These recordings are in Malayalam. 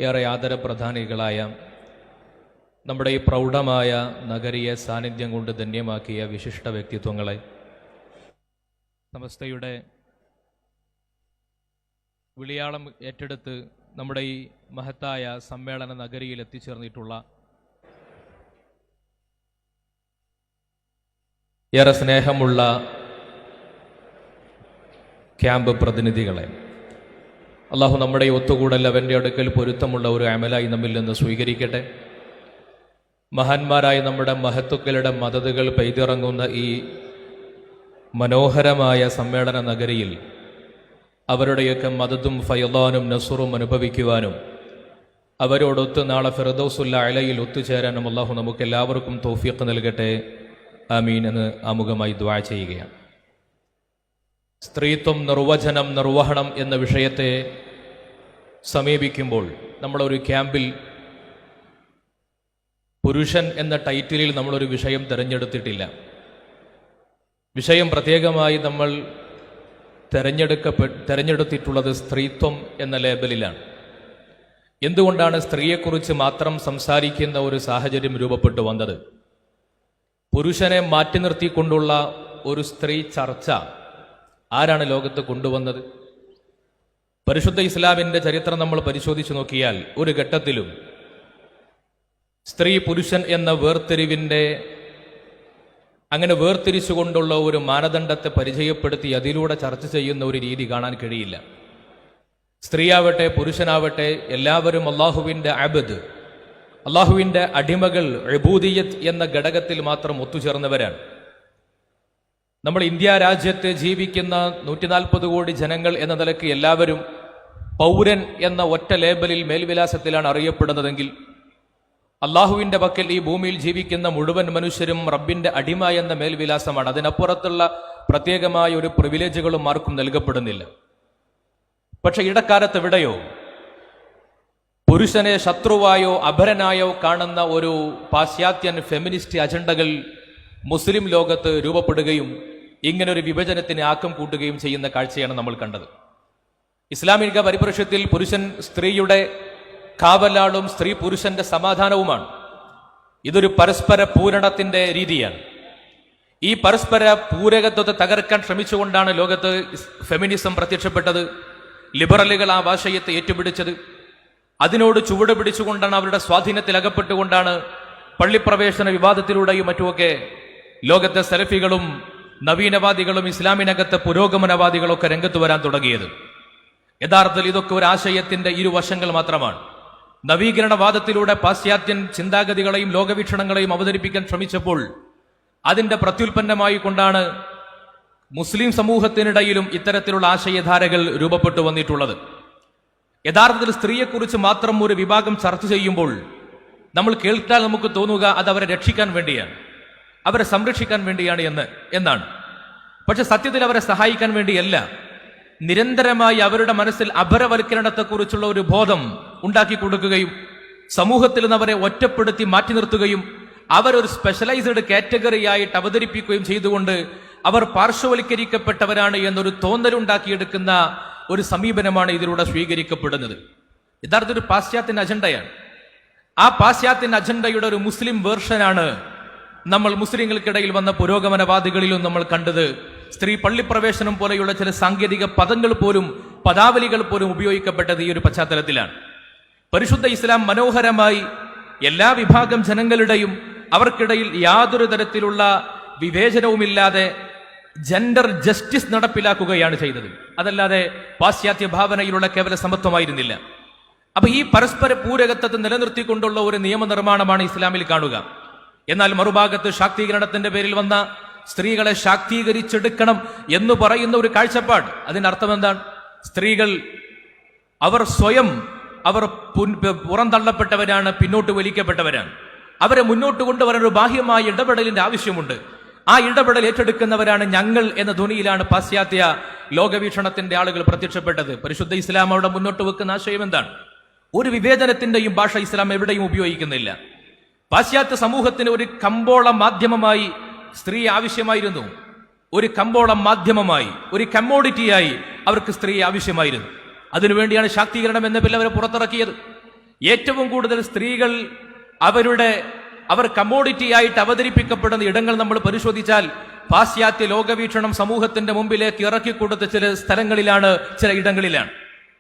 ഏറെ ആദരപ്രധാനികളായ നമ്മുടെ ഈ പ്രൗഢമായ നഗരീയ സാന്നിധ്യം കൊണ്ട് ധന്യമാക്കിയ വിശിഷ്ട വ്യക്തിത്വങ്ങളെ, സമസ്തയുടെ വിളിയാളം ഏറ്റെടുത്ത് നമ്മുടെ ഈ മഹത്തായ സമ്മേളന നഗരിയിൽ എത്തിച്ചേർന്നിട്ടുള്ള ഏറെ സ്നേഹമുള്ള ക്യാമ്പ് പ്രതിനിധികളെ, അള്ളാഹു നമ്മുടെ ഈ ഒത്തുകൂടൽ അവൻ്റെ അടുക്കൽ പൊരുത്തമുള്ള ഒരു അമലായി നമ്മിൽ നിന്ന് സ്വീകരിക്കട്ടെ. മഹാന്മാരായ നമ്മുടെ മഹത്തുക്കളുടെ മദതുകൾ പെയ്തിറങ്ങുന്ന ഈ മനോഹരമായ സമ്മേളന നഗരിയിൽ അവരുടെയൊക്കെ മദതും ഫയദാനും നസുറും അനുഭവിക്കുവാനും അവരോടൊത്ത് നാളെ ഫിർദൗസുൽ അലയിൽ ഒത്തുചേരാനും അള്ളാഹു നമുക്കെല്ലാവർക്കും തൗഫീഖ് നൽകട്ടെ. ആമീൻ എന്ന് ആമുഖമായി ദുആ ചെയ്യുകയാണ്. സ്ത്രീത്വം, നിർവചനം, നിർവഹണം എന്ന വിഷയത്തെ സമീപിക്കുമ്പോൾ നമ്മളൊരു ക്യാമ്പിൽ പുരുഷൻ എന്ന ടൈറ്റിലിൽ നമ്മളൊരു വിഷയം വിഷയം പ്രത്യേകമായി നമ്മൾ തെരഞ്ഞെടുത്തിട്ടുള്ളത് സ്ത്രീത്വം എന്ന ലേബലിലാണ്. എന്തുകൊണ്ടാണ് സ്ത്രീയെക്കുറിച്ച് മാത്രം സംസാരിക്കുന്ന ഒരു സാഹചര്യം രൂപപ്പെട്ടു വന്നത്? പുരുഷനെ മാറ്റി നിർത്തിക്കൊണ്ടുള്ള ഒരു സ്ത്രീ ചർച്ച ആരാണ് ലോകത്ത് കൊണ്ടുവന്നത്? പരിശുദ്ധ ഇസ്ലാമിൻ്റെ ചരിത്രം നമ്മൾ പരിശോധിച്ചു നോക്കിയാൽ ഒരു ഘട്ടത്തിലും സ്ത്രീ പുരുഷൻ എന്ന അങ്ങനെ വേർതിരിച്ചുകൊണ്ടുള്ള ഒരു മാനദണ്ഡത്തെ പരിചയപ്പെടുത്തി അതിലൂടെ ചർച്ച ചെയ്യുന്ന ഒരു രീതി കാണാൻ കഴിയില്ല. സ്ത്രീയാവട്ടെ പുരുഷനാവട്ടെ എല്ലാവരും അള്ളാഹുവിൻ്റെ അബ്ദ്, അള്ളാഹുവിൻ്റെ അടിമകൾ, ഉബൂദിയ്യത്ത് എന്ന ഘടകത്തിൽ മാത്രം ഒത്തുചേർന്നവരാണ്. നമ്മൾ ഇന്ത്യ രാജ്യത്ത് ജീവിക്കുന്ന 140 കോടി ജനങ്ങൾ എന്ന നിലയ്ക്ക് എല്ലാവരും പൗരൻ എന്ന ഒറ്റ ലേബലിൽ മേൽവിലാസത്തിലാണ് അറിയപ്പെടുന്നതെങ്കിൽ അള്ളാഹുവിൻ്റെ പക്കൽ ഈ ഭൂമിയിൽ ജീവിക്കുന്ന മുഴുവൻ മനുഷ്യരും റബ്ബിൻ്റെ അടിമ എന്ന മേൽവിലാസമാണ്. അതിനപ്പുറത്തുള്ള പ്രത്യേകമായ ഒരു പ്രിവിലേജുകളും ആർക്കും നൽകപ്പെടുന്നില്ല. പക്ഷെ ഇടക്കാലത്ത് എവിടെയോ പുരുഷനെ ശത്രുവായോ അപരനായോ കാണുന്ന ഒരു പാശ്ചാത്യൻ ഫെമിനിസ്റ്റ് അജണ്ടകൾ മുസ്ലിം ലോകത്ത് രൂപപ്പെടുകയും ഇങ്ങനൊരു വിഭജനത്തിന് ആക്കം കൂട്ടുകയും ചെയ്യുന്ന കാഴ്ചയാണ് നമ്മൾ കണ്ടത്. ഇസ്ലാമിക പരിപ്രേക്ഷ്യത്തിൽ പുരുഷൻ സ്ത്രീയുടെ കാവലാളും സ്ത്രീ പുരുഷന്റെ സമാധാനവുമാണ്. ഇതൊരു പരസ്പര പൂരണത്തിന്റെ രീതിയാണ്. ഈ പരസ്പര പൂരകത്വത്തെ തകർക്കാൻ ശ്രമിച്ചുകൊണ്ടാണ് ലോകത്ത് ഫെമിനിസം പ്രത്യക്ഷപ്പെട്ടത്. ലിബറലുകൾ ആ ആശയത്തെ ഏറ്റുപിടിച്ചത്. അതിനോട് ചുവട് പിടിച്ചുകൊണ്ടാണ്, അവരുടെ സ്വാധീനത്തിൽ അകപ്പെട്ടുകൊണ്ടാണ് പള്ളിപ്രവേശന വിവാദത്തിലൂടെയും മറ്റുമൊക്കെ ലോകത്തെ സലഫികളും നവീനവാദികളും ഇസ്ലാമിനകത്തെ പുരോഗമനവാദികളൊക്കെ രംഗത്ത് വരാൻ തുടങ്ങിയത്. യഥാർത്ഥത്തിൽ ഇതൊക്കെ ഒരു ആശയത്തിന്റെ ഇരുവശങ്ങൾ മാത്രമാണ്. നവീകരണവാദത്തിലൂടെ പാശ്ചാത്യൻ ചിന്താഗതികളെയും ലോകവീക്ഷണങ്ങളെയും അവതരിപ്പിക്കാൻ ശ്രമിച്ചപ്പോൾ അതിന്റെ പ്രത്യുൽപ്പന്നമായി കൊണ്ടാണ് മുസ്ലിം സമൂഹത്തിനിടയിലും ഇത്തരത്തിലുള്ള ആശയധാരകൾ രൂപപ്പെട്ടു വന്നിട്ടുള്ളത്. യഥാർത്ഥത്തിൽ സ്ത്രീയെക്കുറിച്ച് മാത്രം ഒരു വിഭാഗം ചർച്ച ചെയ്യുമ്പോൾ നമ്മൾ കേൾക്കാൻ നമുക്ക് തോന്നുക അത് അവരെ രക്ഷിക്കാൻ വേണ്ടിയാണ്, അവരെ സംരക്ഷിക്കാൻ വേണ്ടിയാണ് എന്നാണ്. പക്ഷെ സത്യത്തിൽ അവരെ സഹായിക്കാൻ വേണ്ടിയല്ല. നിരന്തരമായി അവരുടെ മനസ്സിൽ അപരവൽക്കരണത്തെക്കുറിച്ചുള്ള ഒരു ബോധം ഉണ്ടാക്കി കൊടുക്കുകയും സമൂഹത്തിൽ നിന്ന് അവരെ ഒറ്റപ്പെടുത്തി മാറ്റി നിർത്തുകയും അവരൊരു സ്പെഷ്യലൈസ്ഡ് കാറ്റഗറി ആയിട്ട് അവതരിപ്പിക്കുകയും ചെയ്തുകൊണ്ട് അവർ പാർശ്വവൽക്കരിക്കപ്പെട്ടവരാണ് എന്നൊരു തോന്നലുണ്ടാക്കിയെടുക്കുന്ന ഒരു സമീപനമാണ് ഇതിലൂടെ സ്വീകരിക്കപ്പെടുന്നത്. യഥാർത്ഥ ഒരു പാശ്ചാത്യൻ അജണ്ടയാണ്. ആ പാശ്ചാത്യൻ അജണ്ടയുടെ ഒരു മുസ്ലിം വേർഷനാണ് നമ്മൾ മുസ്ലിങ്ങൾക്കിടയിൽ വന്ന പുരോഗമനവാദികളിലും നമ്മൾ കണ്ടത്. സ്ത്രീ പള്ളിപ്രവേശനം പോലെയുള്ള ചില സാങ്കേതിക പദങ്ങൾ പോലും, പദാവലികൾ പോലും ഉപയോഗിക്കപ്പെട്ടത് ഈ ഒരു പശ്ചാത്തലത്തിലാണ്. പരിശുദ്ധ ഇസ്ലാം മനോഹരമായി എല്ലാ വിഭാഗം ജനങ്ങളുടെയും അവർക്കിടയിൽ യാതൊരു തരത്തിലുള്ള വിവേചനവുമില്ലാതെ ജെൻഡർ ജസ്റ്റിസ് നടപ്പിലാക്കുകയാണ് ചെയ്തത്. അതല്ലാതെ പാശ്ചാത്യ ഭാവനയിലുള്ള കേവല സമത്വമായിരുന്നില്ല. അപ്പൊ ഈ പരസ്പര പൂരകത്വത്തെ നിലനിർത്തിക്കൊണ്ടുള്ള ഒരു നിയമനിർമ്മാണമാണ് ഇസ്ലാമിൽ കാണുക. എന്നാൽ മറുഭാഗത്ത് ശാക്തീകരണത്തിന്റെ പേരിൽ വന്ന സ്ത്രീകളെ ശാക്തീകരിച്ചെടുക്കണം എന്ന് പറയുന്ന ഒരു കാഴ്ചപ്പാട്. അതിനർത്ഥം എന്താണ്? സ്ത്രീകൾ അവർ സ്വയം പുറന്തള്ളപ്പെട്ടവരാണ്, പിന്നോട്ട് വലിക്കപ്പെട്ടവരാണ്. അവരെ മുന്നോട്ട് കൊണ്ടുവരാൻ ഒരു ബാഹ്യമായ ഇടപെടലിന്റെ ആവശ്യമുണ്ട്. ആ ഇടപെടൽ ഏറ്റെടുക്കുന്നവരാണ് ഞങ്ങൾ എന്ന ധ്വനിയിലാണ് പാശ്ചാത്യ ലോകവീക്ഷണത്തിന്റെ ആളുകൾ പ്രത്യക്ഷപ്പെട്ടത്. പരിശുദ്ധ ഇസ്ലാം അവിടെ മുന്നോട്ട് വെക്കുന്ന ആശയം എന്താണ്? ഒരു വിവേചനത്തിന്റെയും ഭാഷ ഇസ്ലാം എവിടെയും ഉപയോഗിക്കുന്നില്ല. പാശ്ചാത്യ സമൂഹത്തിന് ഒരു കമ്പോള മാധ്യമമായി സ്ത്രീ ആവശ്യമായിരുന്നു. ഒരു കമ്പോള മാധ്യമമായി, ഒരു കമ്മോഡിറ്റിയായി അവർക്ക് സ്ത്രീ ആവശ്യമായിരുന്നു. അതിനുവേണ്ടിയാണ് ശാക്തീകരണം എന്ന പേരിൽ അവരെ പുറത്തിറക്കിയത്. ഏറ്റവും കൂടുതൽ സ്ത്രീകൾ അവർ കമ്മോഡിറ്റി ആയിട്ട് അവതരിപ്പിക്കപ്പെടുന്ന ഇടങ്ങൾ നമ്മൾ പരിശോധിച്ചാൽ പാശ്ചാത്യ ലോകവീക്ഷണം സമൂഹത്തിന്റെ മുമ്പിലേക്ക് ഇറക്കിക്കൊടുത്ത ചില സ്ഥലങ്ങളിലാണ്, ചില ഇടങ്ങളിലാണ്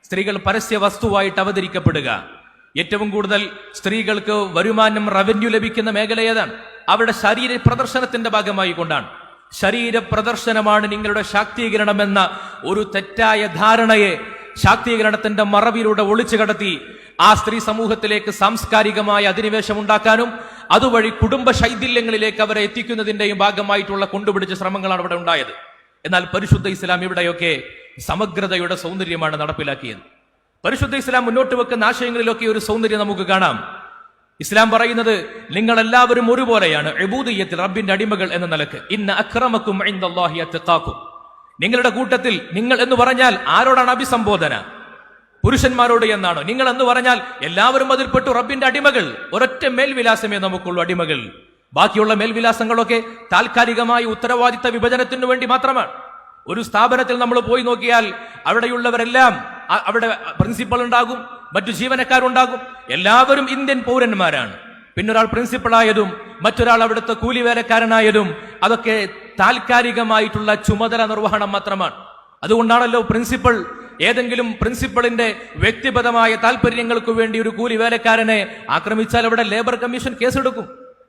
സ്ത്രീകൾ പരസ്യ വസ്തുവായിട്ട് അവതരിക്കപ്പെടുക. ഏറ്റവും കൂടുതൽ സ്ത്രീകൾക്ക് വരുമാനം, റവന്യൂ ലഭിക്കുന്ന മേഖല ഏതാണ്? അവരുടെ ശരീര പ്രദർശനത്തിന്റെ ഭാഗമായി കൊണ്ടാണ്. ശരീര പ്രദർശനമാണ് നിങ്ങളുടെ ശാക്തീകരണം എന്ന ഒരു തെറ്റായ ധാരണയെ ശാക്തീകരണത്തിന്റെ മറവിലൂടെ ഒളിച്ചു കടത്തി ആ സ്ത്രീ സമൂഹത്തിലേക്ക് സാംസ്കാരികമായ അധിനിവേശം ഉണ്ടാക്കാനും അതുവഴി കുടുംബ ശൈഥില്യങ്ങളിലേക്ക് അവരെ എത്തിക്കുന്നതിന്റെയും ഭാഗമായിട്ടുള്ള കൊണ്ടുപിടിച്ച ശ്രമങ്ങളാണ് ഇവിടെ ഉണ്ടായത്. എന്നാൽ പരിശുദ്ധ ഇസ്ലാം ഇവിടെയൊക്കെ സമഗ്രതയുടെ സൗന്ദര്യമാണ് നടപ്പിലാക്കിയത്. പരിശുദ്ധ ഇസ്ലാം മുന്നോട്ട് വെക്കുന്ന ആശയങ്ങളിലൊക്കെ ഒരു സൗന്ദര്യം നമുക്ക് കാണാം. ഇസ്ലാം പറയുന്നത് നിങ്ങൾ എല്ലാവരും ഒരുപോലെയാണ്, ഇബൂദിയ്യത്തിൽ റബ്ബിന്റെ അടിമകൾ എന്ന നിലക്ക്. ഇന്ന അക്രമക്കും ഇൻദല്ലാഹി അത്ഖാക്കും. നിങ്ങളുടെ കൂട്ടത്തിൽ നിങ്ങൾ എന്ന് പറഞ്ഞാൽ ആരോടാണ് അഭിസംബോധന? പുരുഷന്മാരോട് എന്നാണ്. നിങ്ങൾ എന്ന് പറഞ്ഞാൽ എല്ലാവരും അതിൽപ്പെട്ടു റബ്ബിന്റെ അടിമകൾ. ഒരൊറ്റ മേൽവിലാസമേ നമുക്കുള്ളൂ, അടിമകൾ. ബാക്കിയുള്ള മേൽവിലാസങ്ങളൊക്കെ താൽക്കാലികമായ ഉത്തരവാദിത്ത വിഭജനത്തിനു വേണ്ടി മാത്രമാണ്. ഒരു സ്ഥാപനത്തിൽ നമ്മൾ പോയി നോക്കിയാൽ അവിടെയുള്ളവരെല്ലാം, അവിടെ പ്രിൻസിപ്പൽ ഉണ്ടാകും, മറ്റു ജീവനക്കാരുണ്ടാകും, എല്ലാവരും ഇന്ത്യൻ പൗരന്മാരാണ്. പിന്നൊരാൾ പ്രിൻസിപ്പളായതും മറ്റൊരാൾ അവിടുത്തെ കൂലിവേലക്കാരനായതും അതൊക്കെ താൽക്കാലികമായിട്ടുള്ള ചുമതല നിർവഹണം മാത്രമാണ്. അതുകൊണ്ടാണല്ലോ പ്രിൻസിപ്പൽ ഏതെങ്കിലും പ്രിൻസിപ്പളിന്റെ വ്യക്തിഗതമായ താല്പര്യങ്ങൾക്ക് വേണ്ടി ഒരു കൂലിവേലക്കാരനെ ആക്രമിച്ചാൽ അവിടെ ലേബർ കമ്മീഷൻ കേസെടുക്കും.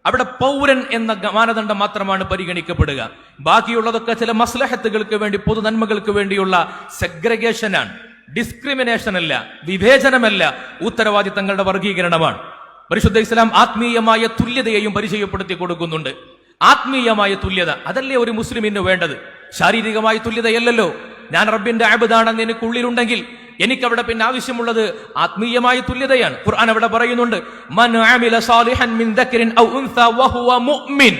അവിടെ പൗരൻ എന്ന മാനദണ്ഡം മാത്രമാണ് പരിഗണിക്കപ്പെടുക. ബാക്കിയുള്ളതൊക്കെ ചില മസ്ലഹത്തുകൾക്ക് വേണ്ടി, പൊതു നന്മകൾക്ക് വേണ്ടിയുള്ള സെഗ്രഗേഷനാണ്, ഡിസ്ക്രിമിനേഷൻ അല്ല, വിവേചനമല്ല, ഉത്തരവാദിത്തങ്ങളുടെ വർഗീകരണമാണ്. പരിശുദ്ധ ഇസ്ലാം ആത്മീയമായ തുല്യതയെയും പരിചയപ്പെടുത്തി കൊടുക്കുന്നുണ്ട്. ആത്മീയമായ തുല്യത അതല്ലേ ഒരു മുസ്ലിമിന് വേണ്ടത്? ശാരീരികമായ തുല്യതയല്ലല്ലോ. ഞാൻ റബ്ബിന്റെ അബ്ദാണെന്ന് എനിക്കുള്ളിലുണ്ടെങ്കിൽ എനിക്കവിടെ പിന്നെ ആവശ്യമുള്ളത് ആത്മീയമായ തുല്യതയാണ്. ഖുർആൻ അവിടെ പറയുന്നുണ്ട്, മൻ അമില സാലിഹൻ മിൻ ദക്രിൻ ഔ ഉൻസാ വഹുവ മുഅ്മിൻ.